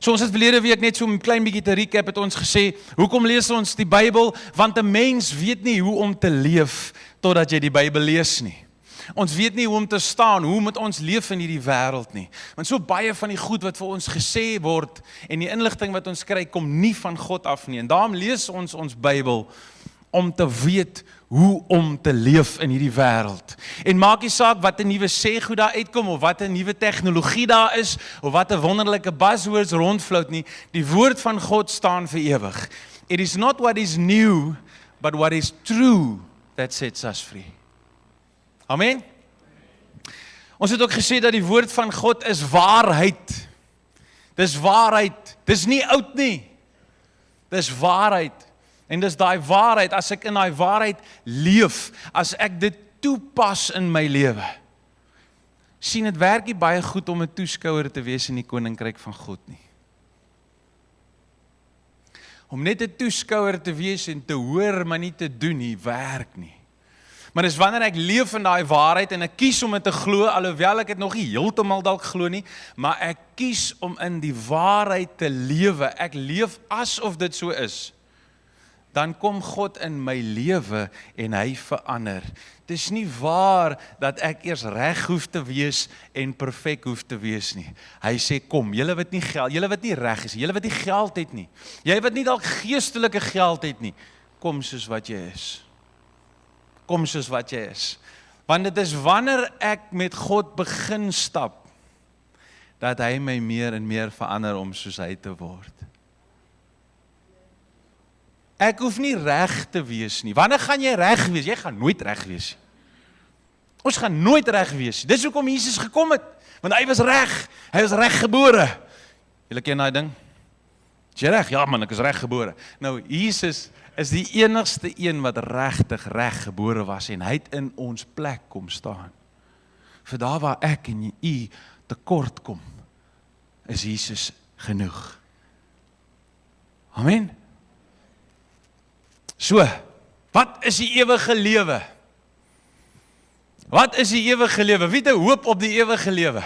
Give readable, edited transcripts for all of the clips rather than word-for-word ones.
So ons het verlede week net so 'n klein bietjie te recap het ons gesê, hoekom lees ons die Bybel? Want 'n mens weet nie hoe om te leef totdat jy die Bybel lees nie. Ons weet nie hoe om te staan, hoe moet ons leef in hierdie wêreld nie. Want so baie van die goed wat vir ons gesê word en die inligting wat ons kry, kom nie van God af nie. En daarom lees ons Bybel om te weet hoe om te leef in hierdie wêreld. En maak nie saak wat 'n nuwe sêgoed daar uitkom, of wat 'n nuwe tegnologie daar is, of wat 'n wonderlike buzzwords rondvloot nie, die woord van God staan vir ewig. It is not what is new, but what is true that sets us free. Amen? Ons het ook gesê dat die woord van God is waarheid. Dis waarheid. Dis nie oud nie. Dis waarheid. En dis daai waarheid, as ek in daai waarheid leef, as ek dit toepas in my lewe. Sien, dit werk nie baie goed om 'n toeskouer te wees in die koninkryk van God nie. Om net 'n toeskouer te wees en te hoor, maar nie te doen nie, werk nie. Maar dis wanneer ek leef in daai waarheid en ek kies om dit te glo, alhoewel ek dit nog nie heeltemal dalk glo nie, maar ek kies om in die waarheid te lewe. Ek leef asof dit so is. Dan kom God in my lewe en hy verander. Dis nie waar dat ek eers reg hoef te wees en perfek hoef te wees nie. Hy sê kom, julle wat nie geld, julle wat nie reg is, julle wat nie geld het nie. Jy wat nie dalk geestelike geld het nie. Kom soos wat jy is. Kom soos wat jy is. Want dit is wanneer ek met God begin stap, dat hy my meer en meer verander om soos hy te word. Ek hoef nie reg te wees nie. Wanneer gaan jy reg wees? Jy gaan nooit reg wees nie. Ons gaan nooit reg wees nie. Dis hoekom Jesus gekom het. Want hy was reg. Hy was reg gebore. Julle ken daai ding? Is jy reg? Ja man, ek is reg gebore. Nou, Jesus is die enigste een wat regtig reg gebore was en hy het in ons plek kom staan. Vir daar waar ek en u tekort kom, is Jesus genoeg. Amen. So, wat is die ewige lewe? Wat is die ewige lewe? Wie het 'n hoop op die ewige lewe?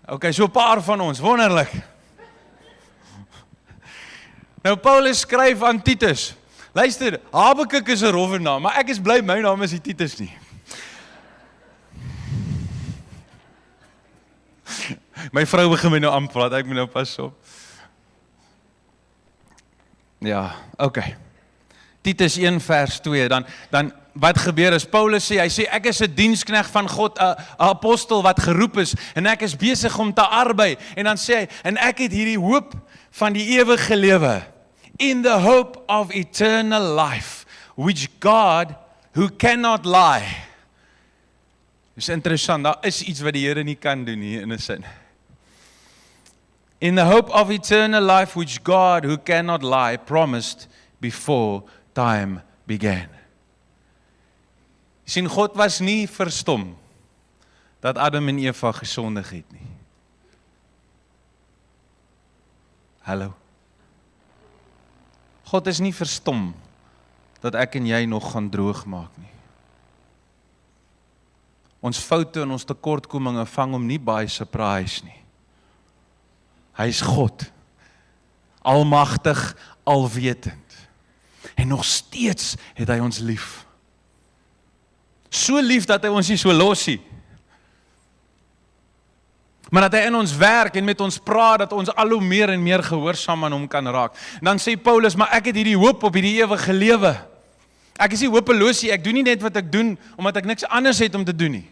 Okay, so 'n paar van ons, wonderlik. Nou Paulus skryf aan Titus. Luister, Habakuk is 'n rowwe naam, maar ek is bly my naam is nie Titus nie. My vrou begin my nou aanpraat, ek moet nou pas op. Ja, okay. Titus 1 vers 2, dan wat gebeur is, Paulus sê, hy sê, ek is 'n diensknegt van God, 'n apostel wat geroep is, en ek is besig om te arbei, en dan sê hy, en ek het hierdie hoop van die ewige lewe, in the hope of eternal life, which God, who cannot lie. Dis interessant, daar is iets wat die Here nie kan doen nie, in 'n sin. In the hope of eternal life, which God, who cannot lie, promised before time began. Sien, God was nie verstom dat Adam en Eva gesondig het nie. Hallo. God is nie verstom dat ek en jy nog gaan droog maak nie. Ons foute en ons tekortkominge vang hom nie by surprise nie. Hy is God, almagtig, alwetend. En nog steeds het hy ons lief. So lief dat hy ons nie so los nie. Maar dat hy in ons werk en met ons praat, dat ons al hoe meer en meer gehoorsaam aan hom kan raak. En dan sê Paulus, maar ek het hierdie hoop op hierdie ewige lewe. Ek is nie hopeloos nie, ek doen nie net wat ek doen, omdat ek niks anders het om te doen nie.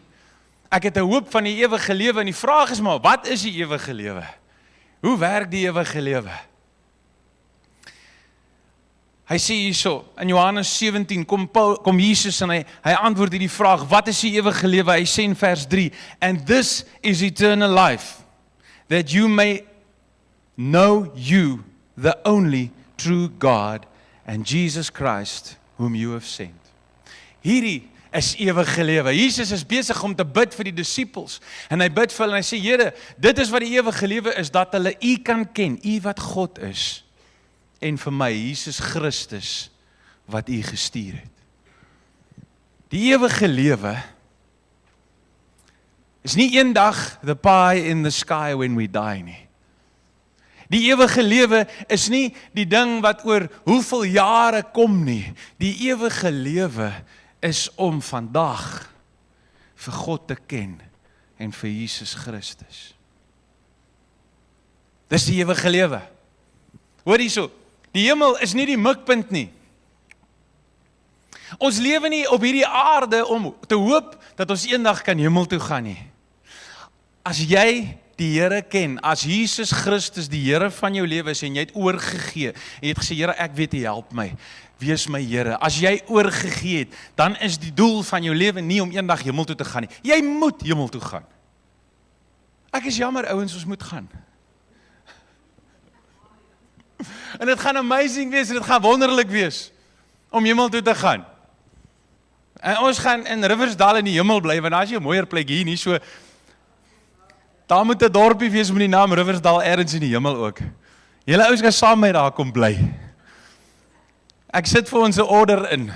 Ek het 'n hoop van die ewige lewe, en die vraag is maar, wat is die ewige lewe? Hoe werk die ewige lewe? Hy sê hierso, in Johannes 17, kom Jesus en hy antwoord hierdie vraag, wat is die ewige lewe? Hy sê in vers 3, and this is eternal life, that you may know you, the only true God, and Jesus Christ, whom you have sent. Hierdie is ewige lewe. Jesus is besig om te bid vir die disippels, en hy bid vir hulle, en hy sê, Here, dit is wat die ewige lewe is, dat hulle U kan ken, U wat God is, en vir my, Jesus Christus, wat U gestuur het. Die ewige lewe is nie eendag the pie in the sky when we die nie. Die ewige lewe is nie die ding wat oor hoeveel jare kom nie. Die ewige lewe is om vandag vir God te ken en vir Jesus Christus. Dis die ewige lewe. Hoor hierso, die hemel is nie die mikpunt nie. Ons lewe nie op hierdie aarde om te hoop dat ons eendag kan hemel toe gaan nie. As jy die Here ken, as Jesus Christus die Here van jou lewe is en jy het oorgegee en jy het gesê, Here, ek weet jy help my, wees my Here. As jy oorgegee het, dan is die doel van jou lewe nie om eendag hemel toe te gaan nie. Jy moet hemel toe gaan. Ek is jammer ouens, ons moet gaan. En dit gaan amazing wees en dit gaan wonderlik wees om hemel toe te gaan. En ons gaan in Riversdal in die hemel bly, want daar is 'n mooier plek hier nie, so daar moet 'n dorpie wees met die naam Riversdal ergens in die hemel ook. Julle ouens gaan saam met daar kom bly. Ek sit vir ons 'n order in.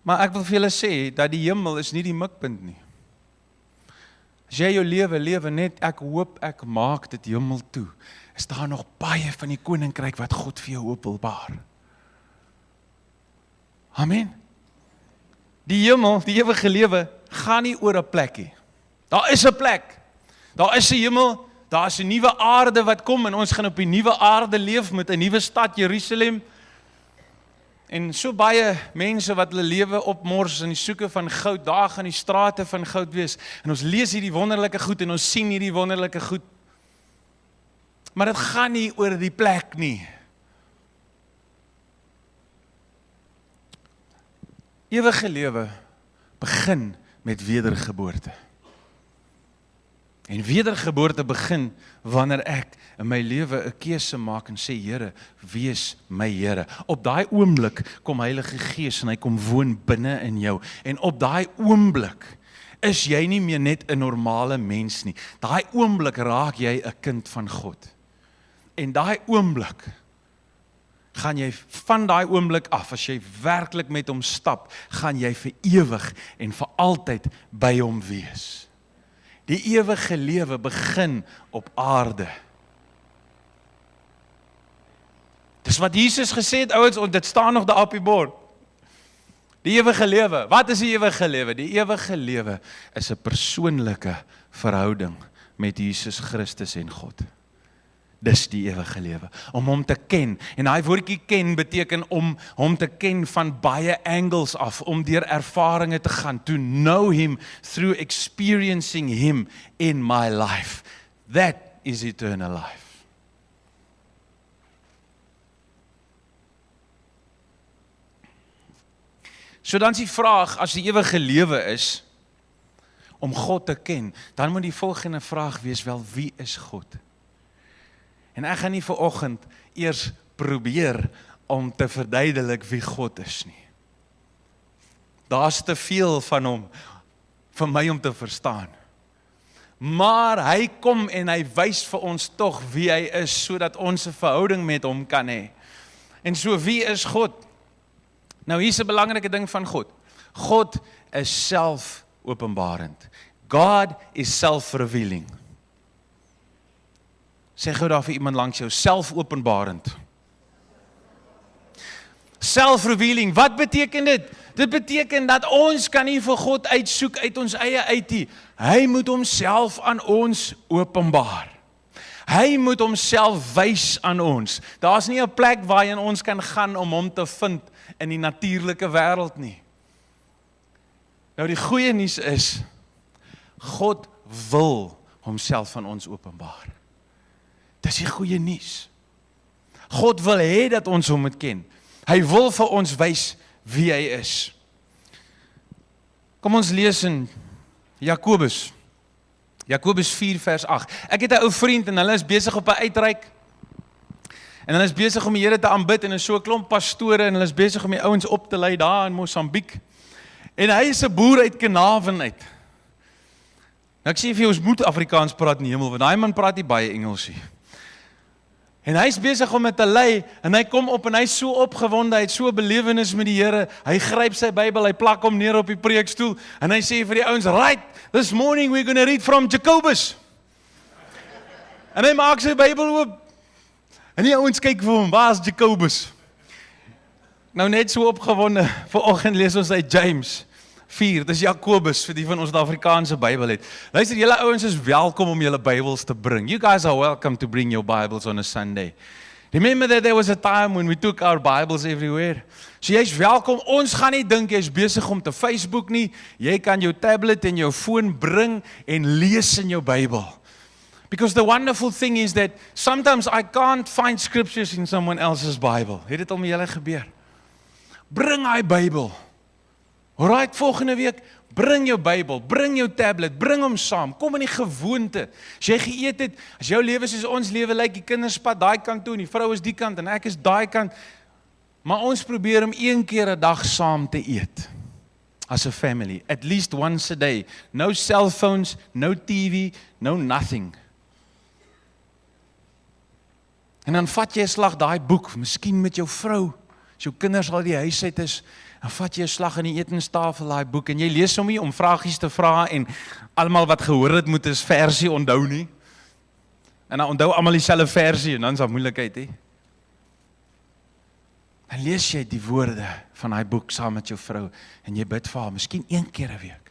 Maar ek wil vir julle sê dat die hemel is nie die mikpunt nie. As jy jou lewe net, ek hoop ek maak dit hemel toe, is daar nog baie van die koninkryk wat God vir jou openbaar. Amen. Die hemel, die ewige lewe, gaan nie oor 'n plekkie. Daar is 'n plek. Daar is 'n hemel, daar is 'n nuwe aarde wat kom en ons gaan op die nuwe aarde leef met 'n nuwe stad Jerusalem. En so baie mense wat hulle lewe opmors in die soeke van goud, daar gaan die strate van goud wees. En ons lees hierdie wonderlike goed en ons sien hierdie wonderlike goed. Maar dit gaan nie oor die plek nie. Ewige lewe begin met wedergeboorte. En wedergeboorte begin wanneer ek in my lewe 'n keuse maak en sê, Here, wees my Here. Op daai oomblik kom Heilige Gees en hy kom woon binne in jou. En op daai oomblik is jy nie meer net 'n normale mens nie. Daai oomblik raak jy 'n kind van God. En daai oomblik gaan jy van daai oomblik af, as jy werklik met hom stap, gaan jy vir ewig en vir altyd by hom wees. Die ewige lewe begin op aarde. Dis wat Jesus gesê het, ouens, en dit staan nog daar op die bord. Die ewige lewe. Wat is die ewige lewe? Die ewige lewe is 'n persoonlike verhouding met Jesus Christus en God. Dis die ewige lewe, om hom te ken. En daai woordjie ken beteken om hom te ken van baie angles af, om deur ervarings te gaan, to know him through experiencing him in my life. That is eternal life. So dan is die vraag, as die ewige lewe is, om God te ken, dan moet die volgende vraag wees, wel, wie is God? En ek gaan nie vanoggend eers probeer om te verduidelik wie God is nie. Daar's te veel van hom vir my om te verstaan. Maar hy kom en hy wys vir ons tog wie hy is, sodat ons 'n verhouding met hom kan hê. En so, wie is God? Nou hier's 'n belangrike ding van God. God is self-openbarend. God is self-revealing. Sê gou daar vir iemand langs jou, self-openbarend. Self-revealing, wat beteken dit? Dit beteken dat ons kan nie vir God uitsoek uit ons eie uit nie. Hy moet homself aan ons openbaar. Hy moet homself wys aan ons. Daar's nie 'n plek waarheen ons kan gaan om hom te vind in die natuurlike wêreld nie. Nou die goeie nuus is, God wil homself aan ons openbaar. Dis die goeie nuus. God wil hê dat ons hom moet ken. Hy wil vir ons wys wie hy is. Kom ons lees in Jakobus. Jakobus 4 vers 8. Ek het 'n ou vriend en hulle is besig op 'n uitreik. En hulle is besig om die Here te aanbid en is so 'n klomp pastore en hulle is besig om die ouens op te lei daar in Mosambiek. En hy is 'n boer uit Kanaven uit. Nou ek sê vir jou, ons moet Afrikaans praat in die hemel, want daai man praat nie baie Engels nie. En hy's besig om met te lei, en hy kom op en hy's so opgewonde, hy het so 'n belewenis met die Here. Hy gryp sy Bybel, hy plak hom neer op die preekstoel en hy sê vir die ouens, "Right, this morning we're going to read from Jacobus." En hy maak sy Bybel oop. En die ouens kyk vir hom, "Waar is Jacobus?" Nou net so opgewonde, vanoggend lees ons uit James 4, dis Jakobus, vir die van ons Afrikaanse Bybel het. Luister, julle ouens is welkom om julle Bybels te bring. You guys are welcome to bring your Bibles on a Sunday. Remember that there was a time when we took our Bibles everywhere. So jy's welkom, ons gaan nie dink jy's besig om te Facebook nie. Jy kan jou tablet en jou foon bring en lees in jou Bybel. Because the wonderful thing is that sometimes I can't find scriptures in someone else's Bible. Het dit al met julle gebeur? Bring hy Bybel. Alright, volgende week, bring jou Bybel, bring jou tablet, bring hom saam, kom in die gewoonte. As jy geëet het, as jou lewe soos ons lewe lyk, die kinders pad daai kant toe en die vrou is die kant en ek is daai kant, maar ons probeer om 1 keer 'n dag saam te eet. As a family, at least once a day. No cell phones, no TV, no nothing. En dan vat jy 'n slag daai boek, miskien met jou vrou, as jou kinders al die huis uit is, dan vat jy 'n slag aan die etenstafel daai boek en jy lees hom nie om vragies te vra en almal wat gehoor het moet is versie onthou nie. En dan onthou almal dieselfde versie en dan is daar moeilikheid hè. Dan lees jy die woorde van daai boek saam met jou vrou en jy bid vir haar, miskien 1 keer 'n week.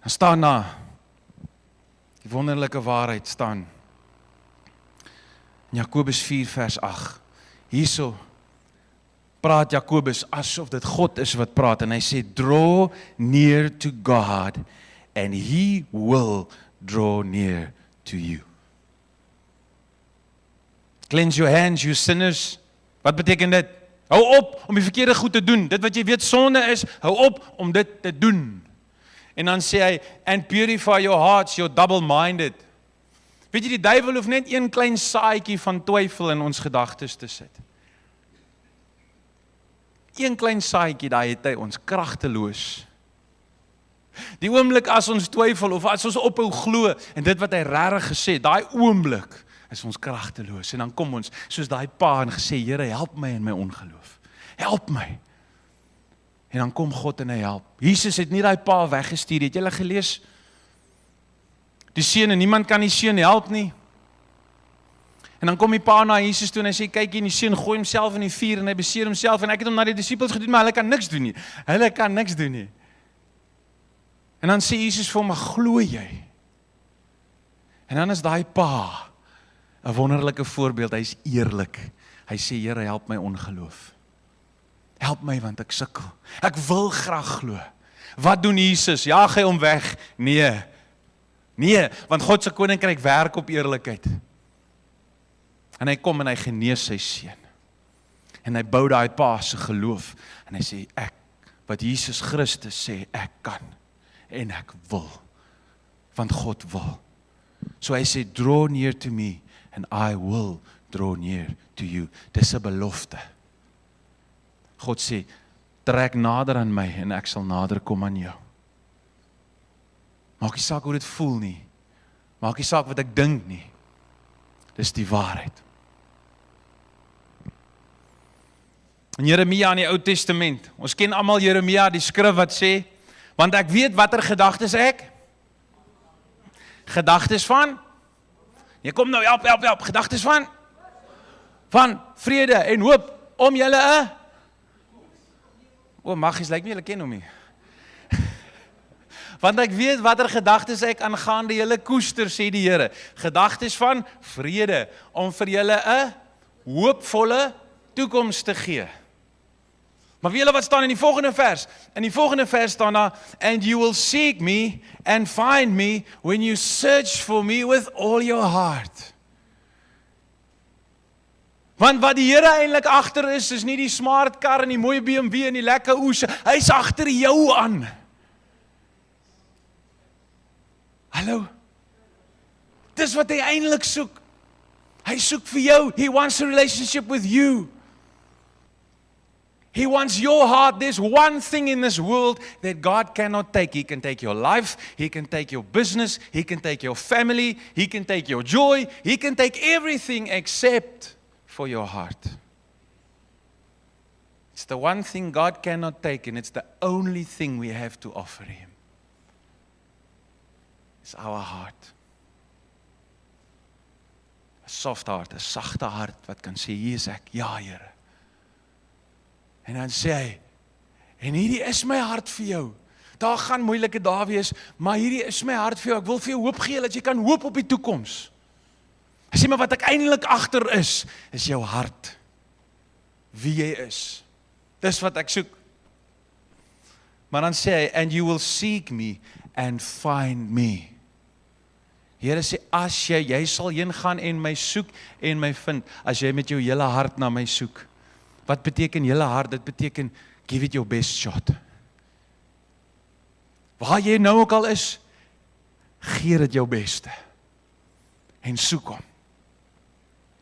Dan staan daar die wonderlike waarheid staan. In Jakobus 4 vers 8. Hierso praat Jakobus asof dit God is wat praat en hy sê, draw near to God and he will draw near to you. Cleanse your hands, you sinners. Wat beteken dit? Hou op om die verkeerde goed te doen. Dit wat jy weet sonde is, hou op om dit te doen. En dan sê hy, and purify your hearts, you're double-minded. Weet jy, die duiwel hoef net een klein saadjie van twyfel in ons gedagtes te sit. Een klein saadjie, daai het hy ons kragteloos. Die oomblik as ons twyfel of as ons ophou glo en dit wat hy regtig gesê, daai oomblik is ons kragteloos en dan kom ons soos daai pa en gesê, Here, help my in my ongeloof. Help my. En dan kom God en hy help. Jesus het nie daai pa weggestuur, het julle gelees? Die seun en niemand kan die seun help nie. En dan kom die pa na Jesus toe en hy sê, kyk hier, die seun gooi homself in die vuur en hy beseer homself en ek het hom na die disippels gedoen, maar hulle kan niks doen nie. Hulle kan niks doen nie. En dan sê Jesus vir hom, maar glo jy? En dan is daai pa 'n wonderlike voorbeeld, hy is eerlik. Hy sê, Here, help my ongeloof. Help my want ek sukkel. Ek wil graag glo. Wat doen Jesus? Jaag hy hom weg? Nee, want God se koninkryk werk op eerlikheid. En hy kom en hy genees sy seun. En hy bou daai pa se geloof. En hy sê, wat Jesus Christus sê, ek kan. En ek wil. Want God wil. So hy sê, draw near to me, and I will draw near to you. Dis 'n belofte. God sê, trek nader aan my, en ek sal nader kom aan jou. Maak nie saak hoe dit voel nie. Maak nie saak wat ek dink nie. Dis die waarheid. In Jeremia in die Ou Testament, ons ken almal Jeremia, die skrif wat sê, want ek weet watter gedagtes ek? Gedagtes van? Jy kom nou, help, gedagtes van? Van vrede en hoop, om julle Maggies, lyk nie, julle ken hom nie. Want ek weet watter gedagtes ek aangaande julle koester, sê die Here. Gedagtes van vrede, om vir julle 'n hoopvolle toekoms te gee. Maar weet julle wat staan in die volgende vers? In die volgende vers staan daar, and you will seek me and find me when you search for me with all your heart. Want wat die Here eintlik agter is nie die smart kar en die mooi BMW en die lekker oes, hy's agter jou aan. Hallo? Dis wat hy eintlik soek. Hy soek vir jou. He wants a relationship with you. He wants your heart. There's one thing in this world that God cannot take. He can take your life. He can take your business. He can take your family. He can take your joy. He can take everything except for your heart. It's the one thing God cannot take, and it's the only thing we have to offer Him. It's our heart. 'n soft hart, 'n sagte hart wat kan sê, hier is ek, ja Here. En dan sê hy, en hierdie is my hart vir jou. Daar gaan moeilike dae wees, maar hierdie is my hart vir jou. Ek wil vir jou hoop gee, dat jy kan hoop op die toekoms. Hy sê, maar wat ek eintlik agter is jou hart. Wie jy is. Dis wat ek soek. Maar dan sê hy, and you will seek me and find me. Here sê, as jy sal heen gaan en my soek en my vind, as jy met jou hele hart na my soek. Wat beteken hele hart? Dit beteken, give it your best shot. Waar jy nou ook al is, gee dit jou beste. En soek hom.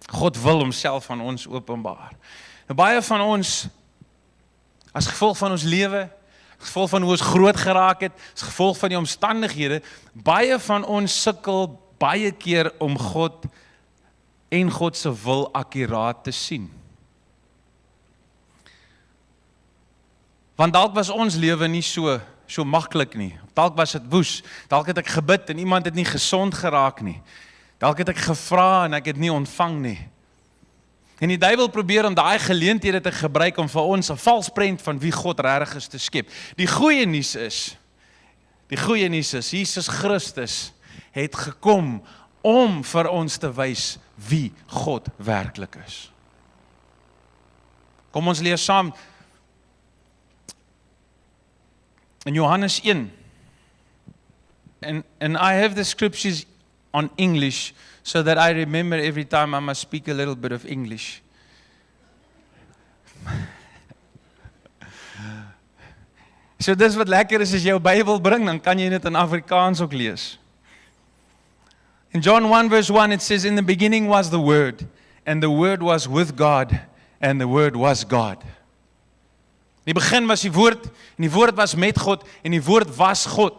God wil homself aan ons openbaar. Nou, baie van ons, as gevolg van ons lewe, as gevolg van hoe ons groot geraak het, as gevolg van die omstandighede, baie van ons sukkel baie keer om God en God se wil akkuraat te sien. Want dalk was ons lewe nie so maklik nie. Dalk was dit woes. Dalk het ek gebid en iemand het nie gesond geraak nie. Dalk het ek gevra en ek het nie ontvang nie. En die duiwel probeer om daai geleenthede te gebruik om vir ons 'n vals prent van wie God regtig is te skep. Die goeie nuus is, Jesus Christus het gekom om vir ons te wys wie God werklik is. Kom ons lees saam in Johannes 1. And I have the scriptures on English so that I remember every time I must speak a little bit of English. So dis wat lekker is as jy jou Bybel bring, dan kan jy dit in Afrikaans ook lees. In John 1 verse 1 it says, in the beginning was the Word, and the Word was with God, and the Word was God. In die begin was die Woord, en die Woord was met God, en die Woord was God.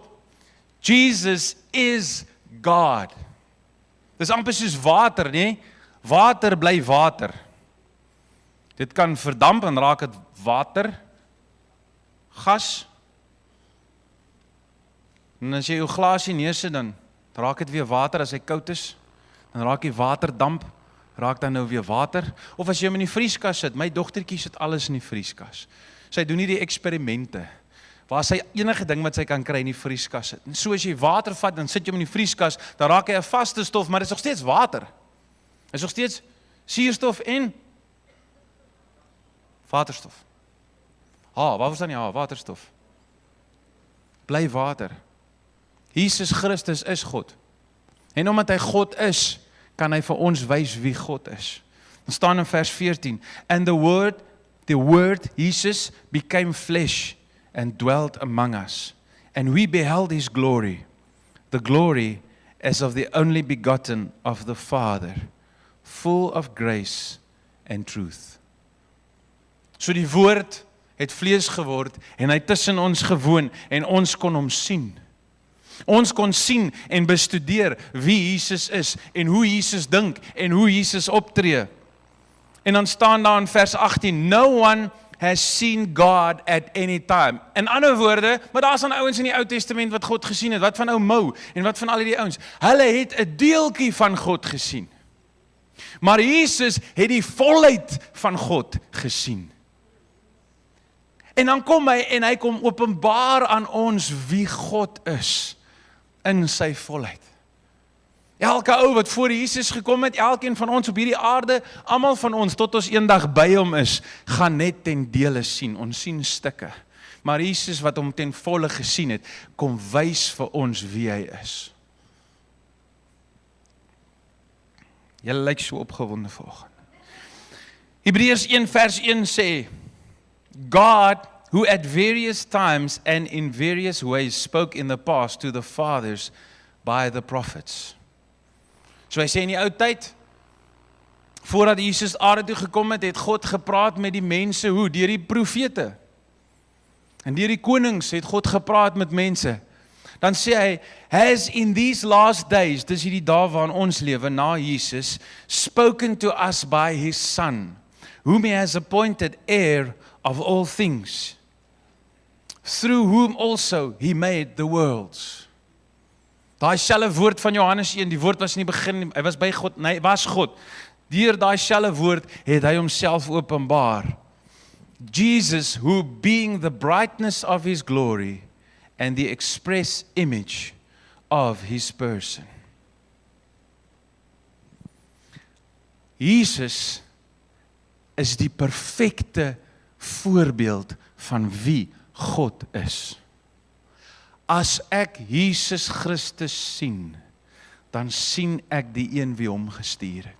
Jesus is God. Dis amper soos water, nee? Water bly water. Dit kan verdamp en raak dit water, gas. En as jy jou glasie neersit, dan raak dit weer water as hy koud is. Dan raak die water damp, raak dan nou weer water. Of as jy hom in die vrieskas sit, my dogtertjie sit alles in die vrieskas. Sy doen nie die eksperimente, waar sy enige ding wat sy kan kry in die vrieskas sit. En so as jy water vat, dan sit jy hom in die vrieskas, dan raak hy 'n vaste stof, maar dit is nog steeds water. Dit is nog steeds suurstof en waterstof. Waar was dan die waterstof? Bly water. Jesus Christus is God. En omdat hy God is, kan hy vir ons wys wie God is. Dan staan in vers 14, and the word, Jesus, became flesh and dwelt among us. And we beheld his glory, the glory as of the only begotten of the Father, full of grace and truth. So die woord het vlees geword en hy tussen ons gewoon en ons kon hom sien. Ons kon sien en bestudeer wie Jesus is en hoe Jesus dink en hoe Jesus optree. En dan staan daar in vers 18, no one has seen God at any time. In ander woorde, maar daar is dan ouens in die Ou Testament wat God gesien het, wat van ou Mou en wat van al die ouens. Hulle het 'n deeltjie van God gesien. Maar Jesus het die volheid van God gesien. En dan kom hy en hy kom openbaar aan ons wie God is in sy volheid. Elke ou wat voor Jesus gekom het, elkeen van ons op hierdie aarde, almal van ons tot ons eendag by hom is, gaan net ten dele sien. Ons sien stukke. Maar Jesus wat hom ten volle gesien het, kom wys vir ons wie hy is. Julle lyk so opgewonde vanoggend. Hebreërs 1 vers 1 sê, God, who at various times and in various ways spoke in the past to the fathers by the prophets. So hy sê in die ou tyd, Voordat Jesus aarde toe gekom het, het God gepraat met die mense, hoe? Deur die profete. En deur die konings het God gepraat met mense. Dan sê hy, has in these last days, dis hierdie dae waarin ons lewe, na Jesus, spoken to us by his Son, whom he has appointed heir of all things, through whom also he made the worlds. Daai selfe woord van Johannes 1, die woord was in die begin, hy was by God, nee, hy was God. Deur daai selfe woord het hy homself openbaar. Jesus, who being the brightness of his glory and the express image of his person. Jesus is die perfekte voorbeeld van wie God is. As ek Jesus Christus sien, dan sien ek die een wie hom gestuur het.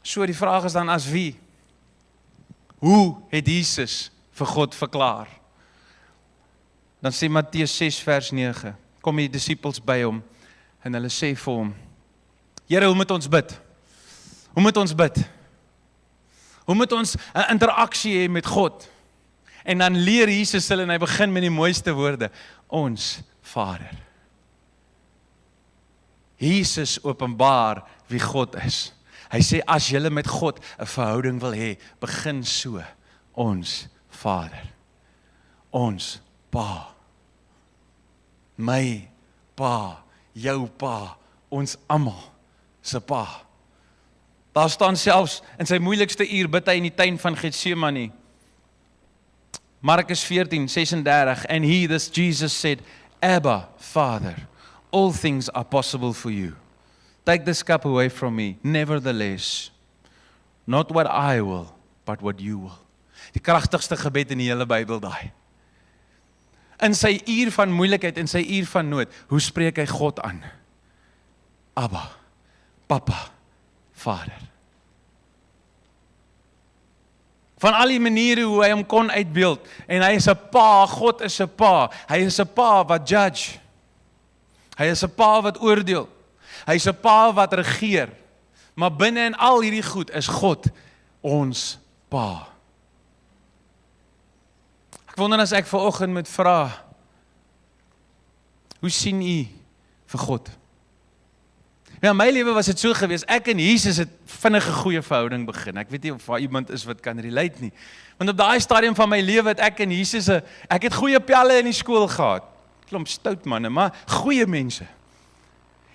So die vraag is dan as wie? Hoe het Jesus vir God verklaar? Dan sê Matteus 6 vers 9, kom die disippels by hom en hulle sê vir hom, Here, hoe moet ons bid? Hoe moet ons bid? Hoe moet ons 'n interaksie hê met God? En dan leer Jesus hulle en hy begin met die mooiste woorde, ons Vader. Jesus openbaar wie God is. Hy sê, as julle met God 'n verhouding wil hê, begin so, ons Vader, ons Pa, my Pa, jou Pa, ons almal se Pa. Daar staan selfs, in sy moeilikste uur bid hy in die tuin van Getsemane. Markus 14:36, and he, this Jesus said, Abba, Father, all things are possible for you. Take this cup away from me, nevertheless, not what I will, but what you will. Die kragtigste gebed in die hele Bybel daai. In sy uur van moeilikheid, in sy uur van nood, hoe spreek hy God aan? Abba, Papa, Vader. Van al die maniere hoe hy hom kon uitbeeld, en hy is 'n Pa, God is 'n Pa, hy is 'n Pa wat judge, hy is 'n Pa wat oordeel, hy is 'n Pa wat regeer, maar binne in al hierdie goed is God ons Pa. Ek wonder as ek vanoggend moet vra, hoe sien u vir God? Ja, in my lewe was dit so gewees, ek en Jesus het vinnige goeie verhouding begin. Ek weet nie of daar iemand is wat kan relate nie. Want op daai stadium van my lewe het ek en Jesus, ek het goeie pelle in die skool gehad. Klomp stout manne, maar goeie mense.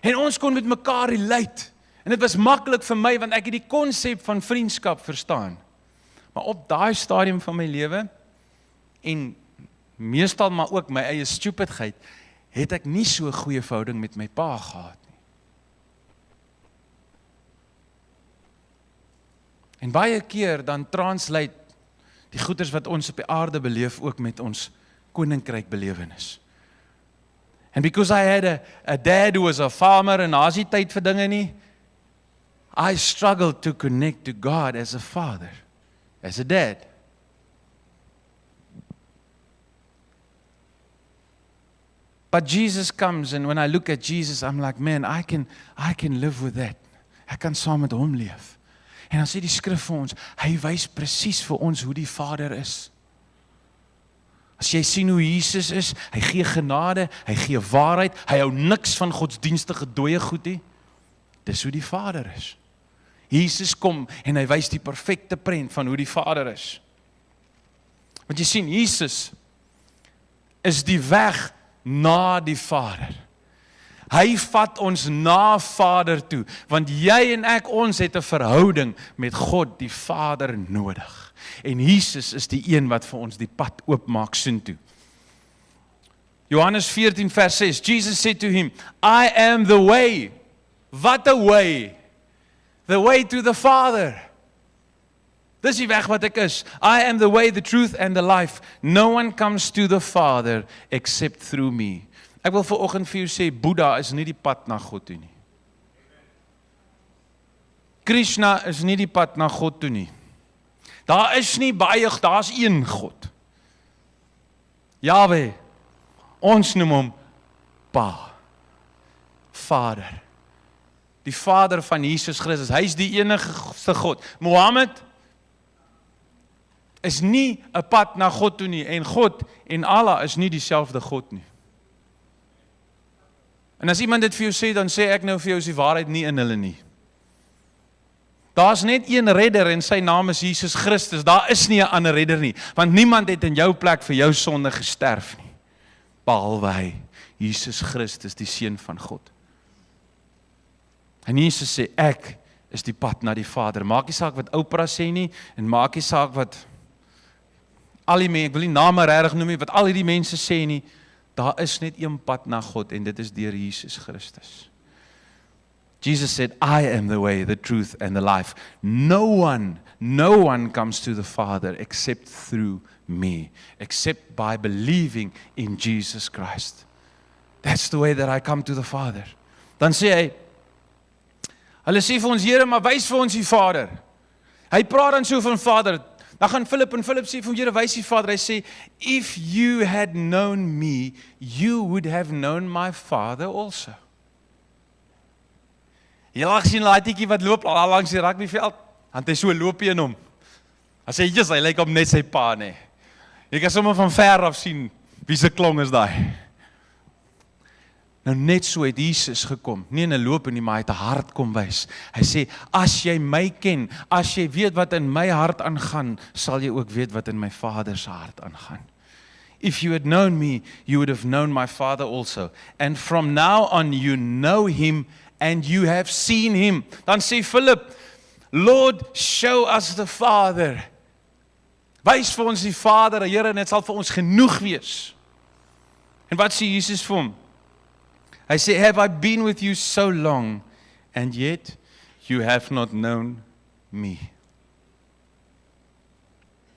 En ons kon met mekaar relate. En dit was maklik vir my, want ek het die konsep van vriendskap verstaan. Maar op daai stadium van my lewe, en meestal maar ook my eie stupidheid, het ek nie so 'n goeie verhouding met my pa gehad nie. En baie keer dan translate die goeders wat ons op die aarde beleef ook met ons koninkryk belewenis. And because I had a dad who was a farmer en as die tyd vir dinge nie, I struggled to connect to God as a father, as a dad. But Jesus comes, and when I look at Jesus, I'm like, man, I can live with that. Ek kan saam met hom leef. En dan sê die skrif vir ons, hy wys presies vir ons hoe die Vader is. As jy sien hoe Jesus is, hy gee genade, hy gee waarheid, hy hou niks van godsdienstige dooie goed nie. Dis hoe die Vader is. Jesus kom en hy wys die perfekte prent van hoe die Vader is. Want jy sien, Jesus is die weg na die Vader. Hy vat ons na Vader toe, want jy en ek, ons het 'n verhouding met God die Vader nodig. En Jesus is die een wat vir ons die pad oopmaak soontoe. Johannes 14 vers 6, Jesus said to him, I am the way. What a way? The way to the Father. Dis die weg wat ek is. I am the way, the truth and the life. No one comes to the Father except through me. Ek wil vanoggend vir jou sê, Boeddha is nie die pad na God toe nie. Krishna is nie die pad na God toe nie. Daar is nie baie, daar's een God. Yahweh, ons noem hom Pa, Vader. Die Vader van Jesus Christus, hy is die enigste God. Mohammed is nie 'n pad na God toe nie, en God en Allah is nie dieselfde God nie. En as iemand dit vir jou sê, dan sê ek nou vir jou is die waarheid nie in hulle nie. Daar's net een redder en sy naam is Jesus Christus. Daar is nie 'n ander redder nie, want niemand het in jou plek vir jou sonde gesterf nie, behalwe hy, Jesus Christus, die Seun van God. En Jesus sê, ek is die pad na die Vader. Maak nie saak wat Oprah sê nie, en maak nie saak wat al die mense, ek wil nie name regtig noem nie, wat al die mense sê nie, daar is net een pad na God, en dit is deur Jesus Christus. Jesus said, I am the way, the truth, and the life. No one comes to the Father except through me, except by believing in Jesus Christ. That's the way that I come to the Father. Dan sê hy, hulle sê vir ons, Here, maar wys vir ons die Vader. Hy praat dan so van Vader. Dan gaan Philip sê vir hom, Here, wys die Vader. Hy sê, if you had known me, you would have known my Father also. Jy het gesien daai tietjie wat loop al langs die rugbyveld, want hy so loop in hom. As hy just, hy lyk op net sy pa, nee. Jy kan sommer van ver af sien, wie se klong is daai. Nou net so het Jesus gekom, nie in 'n loop nie, maar hy het 'n hart kom wys. Hy sê, as jy my ken, as jy weet wat in my hart aangaan, sal jy ook weet wat in my Vader se hart aangaan. If you had known me, you would have known my Father also. And from now on you know him and you have seen him. Dan sê Philip, Lord, show us the Father. Wys vir ons die Vader, Here, en dit sal vir ons genoeg wees. En wat sê Jesus vir hom? Hy sê, have I been with you so long, and yet you have not known me.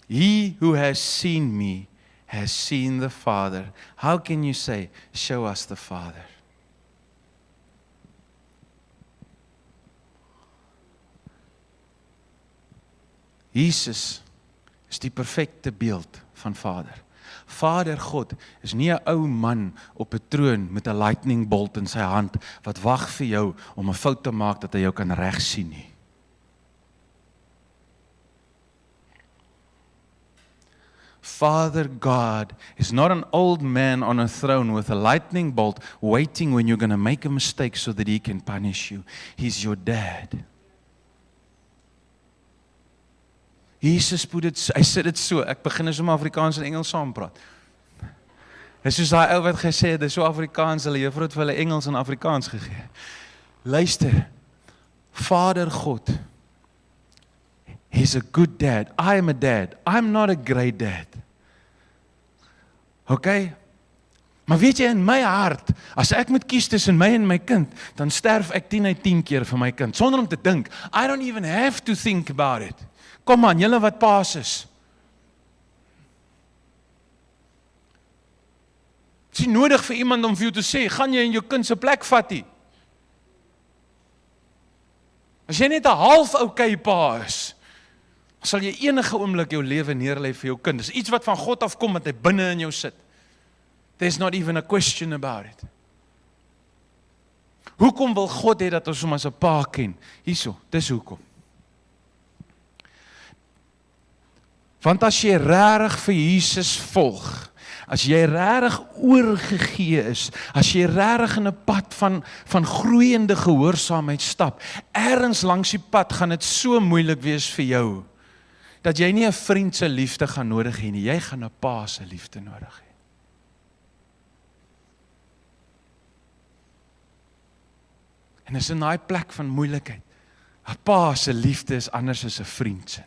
He who has seen me has seen the Father. How can you say, show us the Father? Jesus is die perfekte beeld van Vader. Vader God is nie 'n ou man op 'n troon met 'n lightning bolt in sy hand wat wag vir jou om 'n fout te maak dat hy jou kan regsien nie. Father God is not an old man on a throne with a lightning bolt waiting when you're going to make a mistake so that he can punish you. He's your dad. Jesus hy sê dit so, ek begin nou sommer Afrikaans en Engels saam praat. Dis soos daai ou wat gesê het, dis so Afrikaans, hulle juffrou het vir hulle Engels en Afrikaans gegee. Luister, Vader God, he's a good dad. I am a dad. I'm not a great dad. Okay? Maar weet jy, in my hart, as ek moet kies tussen my en my kind, dan sterf ek 10 uit 10 keer vir my kind, sonder om te dink. I don't even have to think about it. Kom aan, julle wat paas is. Het is nie nodig vir iemand om vir jou te sê, gaan jy in jou kind se plek vat nie. As jy net 'n half okay pa is, sal jy enige oomblik jou lewe neerlê vir jou kind. Dis iets wat van God afkom, wat hy binne in jou sit. There's not even a question about it. Hoekom wil God hê dat ons hom as 'n pa ken? Hierso, dis hoekom. Want as jy regtig vir Jesus volg, as jy regtig oorgegee is, as jy regtig in 'n pad van groeiende gehoorsaamheid stap, ergens langs die pad gaan dit so moeilik wees vir jou, dat jy nie 'n vriend se liefde gaan nodig hê nie, jy gaan 'n pa se liefde nodig hê. En dis in daai plek van moeilikheid, 'n pa se liefde is anders as 'n vriend se.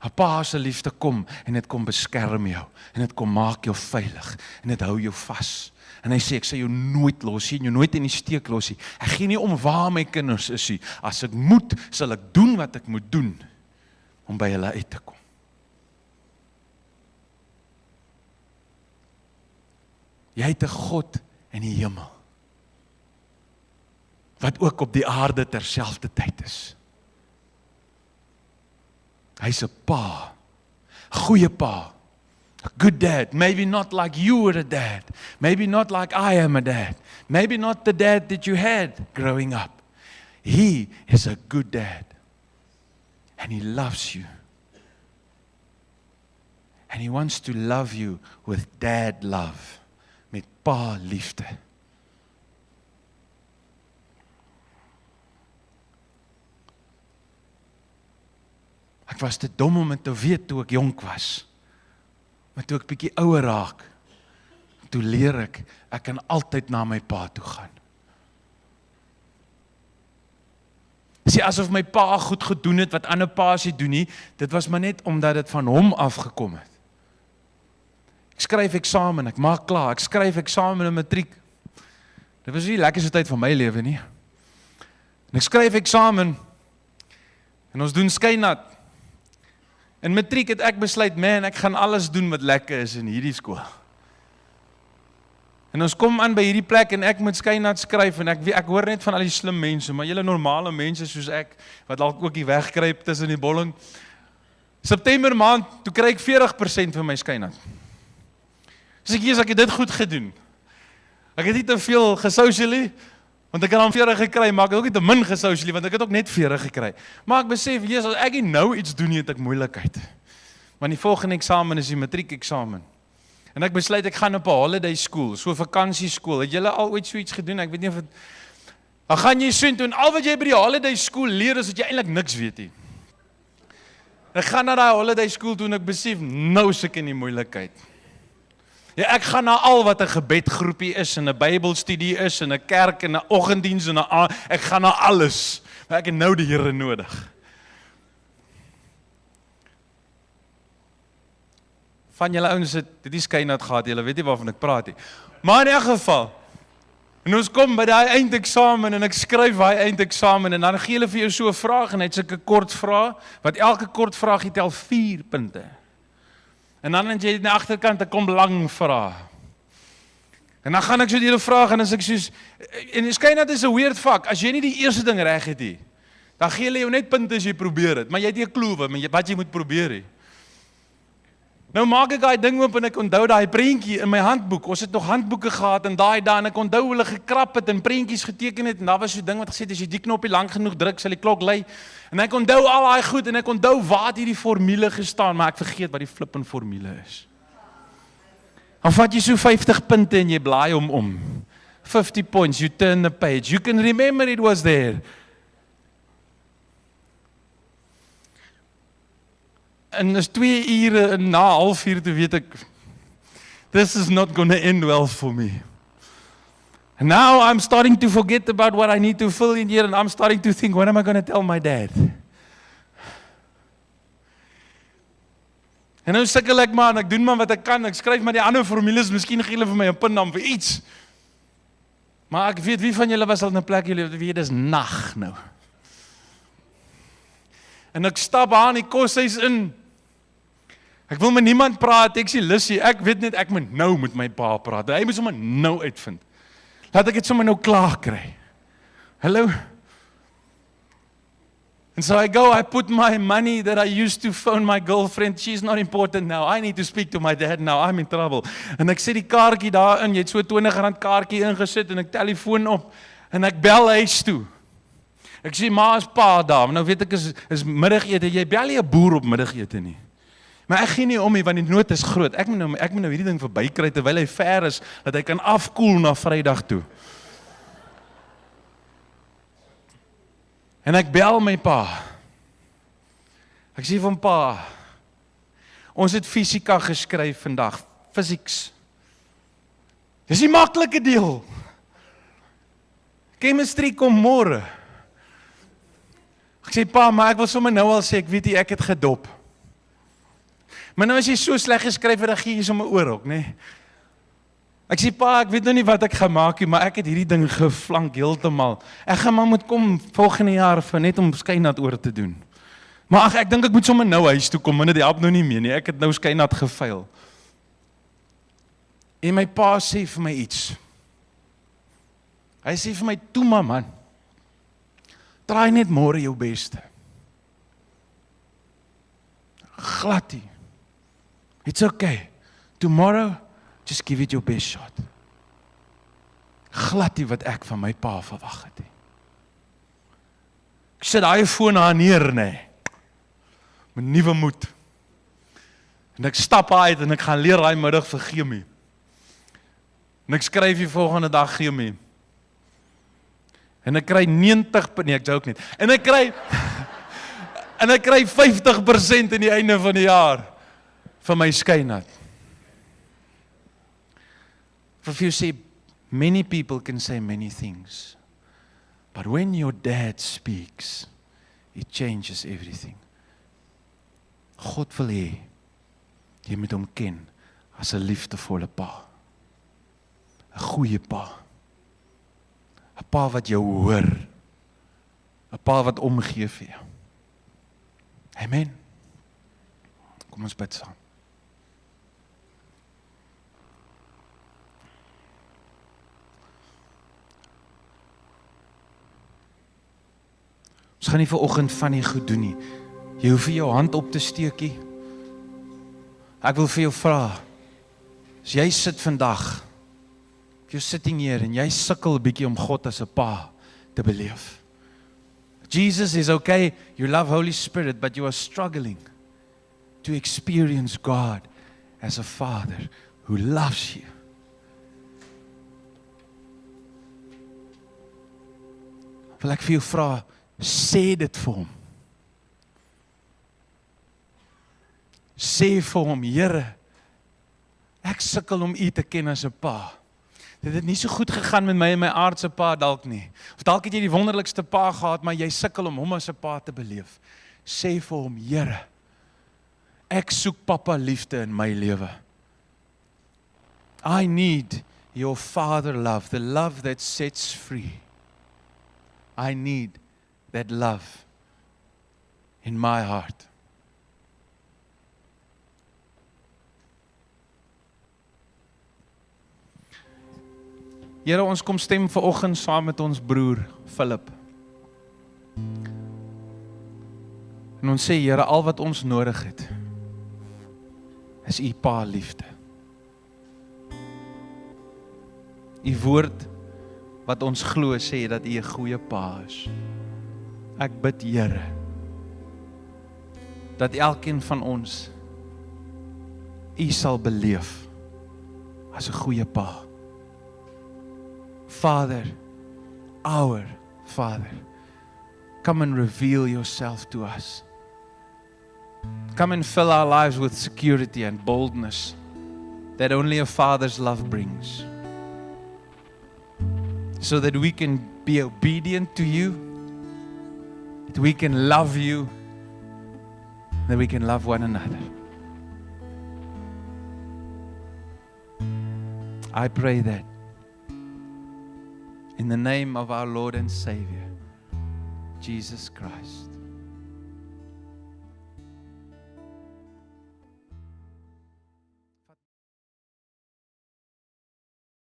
'n Pa se liefde kom, en dit kom beskerm jou, en dit kom maak jou veilig, en dit hou jou vas. En hy sê, ek sal jou nooit los nie, jou nooit in die steek los nie. Ek gee nie om waar my kinders is nie. As ek moet, sal ek doen wat ek moet doen, om by hulle uit te kom. Jy het 'n God in die hemel, wat ook op die aarde terselfdertyd is. Hy's 'n pa, goeie pa, A good dad, maybe not like you were a dad, maybe not like I am a dad, maybe not the dad that you had growing up. He is a good dad. And He loves you. And He wants to love you with dad love. Met pa liefde. Ek was te dom om dit te weet toe ek jonk was. Maar toe ek bietjie ouer raak, toe leer ek kan altyd na my pa toe gaan. Sê asof my pa goed gedoen het wat ander pa's nie doen nie, dit was maar net omdat dit van hom afgekom het. Ek skryf eksamen, ek maak klaar, ek skryf eksamen in matriek. Dit was nie die lekkerste tyd van my lewe nie. En ek skryf eksamen, en ons doen skynat. In matriek het ek besluit, man, ek gaan alles doen wat lekker is in hierdie skool. En ons kom aan by hierdie plek en ek moet skynat skryf en ek hoor net van al die slim mense, maar julle normale mense soos ek, wat dalk ook die wegkruip tussen die bolling. September maand, toe kry ek 40% van my skynat. Dus ek het dit goed gedoen. Ek het nie te veel gesocially, want ek het dan 40 gekry, maar ek het ook nie te min gesocially, want ek het ook net 40 gekry. Maar ek besef, Jesus, as ek nie nou iets doen nie, het ek moeilikheid. Want die volgende eksamen is die matriek eksamen. En ek besluit, ek gaan op 'n holiday school, so 'n vakansieskool. Het julle al ooit so iets gedoen? Ek weet nie of het... Dan gaan jy so toe, en al wat jy by die holiday school leer, is dat jy eintlik niks weet nie. Ek gaan na daai holiday school toe, en ek besef, nou is ek in die moeilikheid. Ja, ek gaan na al wat 'n gebedgroepie is, en 'n Bybelstudie is, en 'n kerk, en 'n oggenddiens, en ek gaan na alles. Maar ek het nou die Here nodig. Van julle ouens het die skynat gehad, julle weet nie waarvan ek praat nie. Maar in elk geval, en ons kom by daai eindeksamen, en ek skryf daai eindeksamen, en dan gee hulle vir jou so 'n vraag, en hy het sulke kort vrae, wat elke kort vraag tel 4 punte. En dan het jy aan die agterkant 'n kom lang vrae. En dan gaan ek so die hele vraag, en as ek soos, en skynat is 'n weird vak, as jy nie die eerste ding reg het nie, dan gee hulle jou net punte as jy probeer het, maar jy het nie 'n klou wat jy moet probeer nie. Nou maak ek daai ding oop en ek onthou daai prentjie in my handboek. Ons het nog handboeke gehad en daai en ek onthou hulle gekrap het en prentjies geteken het en daar was so 'n ding wat gesê het as jy die knoppie lank genoeg druk sal die klok lui. En ek onthou al daai goed en ek onthou waar het hierdie formule gestaan, maar ek vergeet wat die flippin formule is. Dan vat jy so 50 punte en jy blaai hom om. 50 points, you turn the page. You can remember it was there. En is 2 ure en na halfuur toe weet ek, this is not going to end well for me. And now I'm starting to forget about what I need to fill in here and I'm starting to think, what am I going to tell my dad? En nou sukkel ek maar en ek doen maar wat ek kan, ek skryf maar die ander formules, miskien gee hulle vir my 'n punt dan vir iets. Maar ek weet wie van julle was al in 'n plek julle weet dis nag nou. En ek stap aan die koshuis in. Ek wil met niemand praat, ek sê Lissie, ek weet net ek moet nou met my pa praat. Hy moet sommer nou uitvind. Laat ek dit sommer nou klaar kry. Hallo? And so I put my money that I used to phone my girlfriend, she's not important now, I need to speak to my dad now, I'm in trouble. En ek sit die kaartjie daarin, jy het so R20 kaartjie ingesit en ek telefoon op en ek bel huis toe. Ek sê, ma is pa daar, nou weet ek is middagete, jy bel nie 'n boer op middagete nie. Maar ek gee nie om nie, want die nood is groot. Ek moet nou hierdie ding verbykry, terwyl hy ver is, dat hy kan afkoel na Vrydag toe. En ek bel my pa. Ek sê van pa, ons het fisika geskryf vandag, physics. Dis die maklike deel. Chemistry kom môre. Ek sê, pa, maar ek wil sommer nou al sê, ek weet nie, ek het gedop. Maar nou as jy so sleg geskryf het, dan gee jy sommer oor ook, nee. Ek sê, pa, ek weet nou nie wat ek gaan maak nie, maar ek het hierdie ding geflank heeltemal. Ek gaan maar moet kom volgende jaar vir net om skynat oor te doen. Maar ek dink ek moet sommer nou huis toe kom, want dit help nou nie meer nie, ek het nou skynat gefail. En my pa sê vir my iets. Hy sê vir my, toe maar man, draai net môre jou beste. Glad nie. It's okay. tomorrow, just give it your best shot. Glad nie wat ek van my pa verwag het nie. Ek sit daai foon aan neer, nee. Met nuwe moed. En ek stap uit en ek gaan leer daai middag vir chemie. En ek skryf die volgende dag chemie. En ek kry 90, nee ek joke nie. En ek kry 50% in die einde van die jaar vir my skynat. If you say, many people can say many things, but when your dad speaks, it changes everything. God wil hê, jy moet hom ken as 'n liefdevolle pa. 'n Goeie pa. 'n Pa wat jou hoor. 'n Pa wat omgee vir jou. Amen. Kom ons bid saam. Ons gaan nie vir oggend van die goed doen nie. Jy hoef vir jou hand op te steekie. Ek wil vir jou vra, as jy sit vandag, you're sitting here en jy sukkel 'n bietjie om God as 'n pa te beleef. Jesus is okay, you love Holy Spirit, but you are struggling to experience God as a Father who loves you. Wil ek vir jou vra, sê dit vir hom. Sê vir hom, Here, ek sukkel om U te ken as 'n pa. Dit het nie so goed gegaan met my en my aardse pa dalk nie. Of dalk het jy die wonderlikste pa gehad, maar jy sukkel om hom as 'n pa te beleef. Sê vir hom, Here, ek soek papa liefde in my lewe. I need your father love, the love that sets free. I need that love in my heart. Here, ons kom stem vanoggend saam met ons broer Philip. En ons sê, Here, al wat ons nodig het, is U pa liefde. U woord wat ons glo sê dat U 'n goeie pa is. Ek bid, Here, dat elkeen van ons U sal beleef as 'n goeie pa. Father, our Father, come and reveal yourself to us. Come and fill our lives with security and boldness that only a father's love brings, so that we can be obedient to you, that we can love you, that we can love one another. I pray that in the name of our Lord and Savior, Jesus Christ.